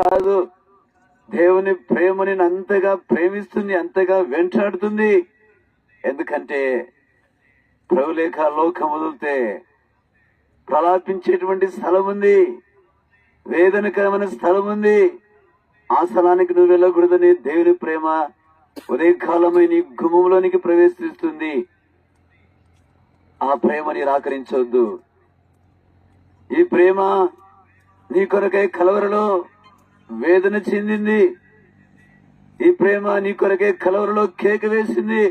కాదు, దేవుని ప్రేమని అంతగా ప్రేమిస్తుంది, అంతగా వెంటాడుతుంది. ఎందుకంటే ప్రభులేఖ లోకం వదిలితే ప్రలాపించేటువంటి స్థలం ఉంది, వేదనకరమైన స్థలం ఉంది. ఆ స్థలానికి నువ్వు వెళ్ళకూడదని దేవుని ప్రేమ ఉదయకాలమై నీ గుమ్మంలోనికి ప్రవేశిస్తుంది. ఆ ప్రేమని నిరాకరించవద్దు. ఈ ప్రేమ నీ కొరకై కలవరలో వేదన చెందింది. ఈ ప్రేమ నీ కొరకై కలవరలో కేక వేసింది.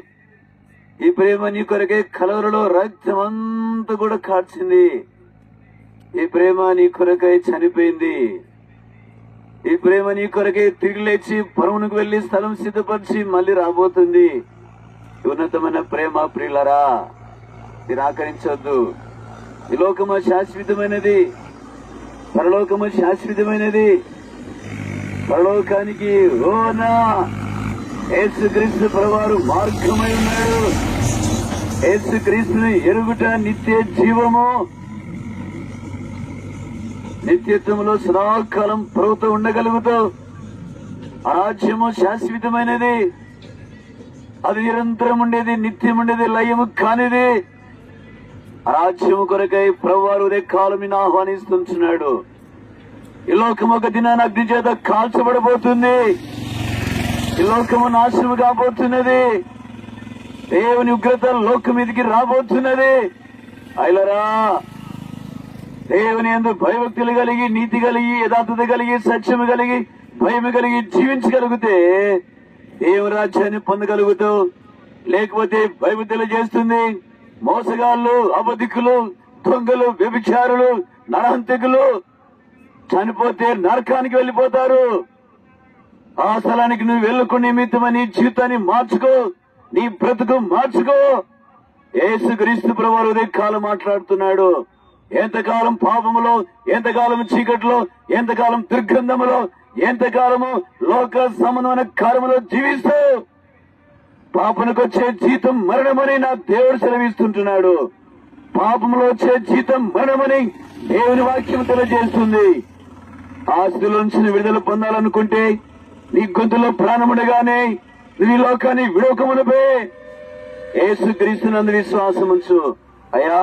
ఈ ప్రేమ నీ కొరకై కలవరలో రక్తమంతా కూడా కాడ్చింది. ఈ ప్రేమ నీ కొరకై చనిపోయింది. ఈ ప్రేమ నీ కొరకై తిరిగి లేచి పరమునకు వెళ్లి స్థలం సిద్ధపరిచి మళ్ళీ రాబోతుంది. ఉన్నతమైన ప్రేమ ప్రియులరా, నిరాకరించవద్దు. ఈ లోకము శాశ్వతమైనది, పరలోకము శాశ్వతమైనది. పరలోకానికి ఓనా యేసుక్రీస్తు ప్రభువారు మార్గమై ఉన్నాడు. యేసుక్రీస్తుని ఎరుగుట నిత్య జీవము. నిత్యత్వంలో సదాకాలం ప్రభుతో ఉండగలుగుతావు. ఆ రాజ్యము శాశ్వతమైనది, అది నిరంతరం ఉండేది, నిత్యం ఉండేది, లయము కానిది. ఆ రాజ్యము కొరకై ప్రభువారు ఉదయ కాలం ఆహ్వానిస్తున్నాడు. ఈ లోకము ఒక దినాన అగ్ని చేత కాల్చబడబోతుంది. ఈ లోకము నాశనము కాబోతున్నది. దేవుని ఉగ్రత లోకం మీదకి రాబోతున్నది. అయిలరా, దేవుని యందు భయభక్తులు కలిగి, నీతి కలిగి, యథార్థత కలిగి, సత్యము కలిగి, భయము కలిగి జీవించగలిగితే దేవుని రాజ్యాన్ని పొందగలుగుతావు. లేకపోతే భయభక్తులు చేస్తుంది మోసగాళ్ళు, అబద్ధికులు, దొంగలు, వ్యభిచారులు, నరహంతకులు చనిపోతే నరకానికి వెళ్లిపోతారు. ఆ స్థలానికి నువ్వు వెళ్ళకుండా నిమిత్తమని నీ జీవితాన్ని మార్చుకో, నీ బ్రతుకు మార్చుకో. యేసుక్రీస్తు ప్రభువారు ఉదయ కాలం మాట్లాడుతున్నాడు. ఎంతకాలం పాపములో, ఎంతకాలం చీకట్లో, ఎంతకాలం దుర్గంధములో, ఎంతకాలము లోక సంబంధమైన కార్యములో జీవిస్తావు. పాపనికి వచ్చే జీతం మరణమని నా దేవుడు సెలవిస్తుంటున్నాడు. పాపంలో వచ్చే జీతం మరణమని దేవుని వాక్యం తెలియజేస్తుంది. ఆస్తుల నుంచి విడుదల పొందాలనుకుంటే నీ గొంతులో ప్రాణముండగానే నీ లోకాన్ని విడవకమునపై యేసుక్రీస్తునందు విశ్వాసముంచు. అయ్యా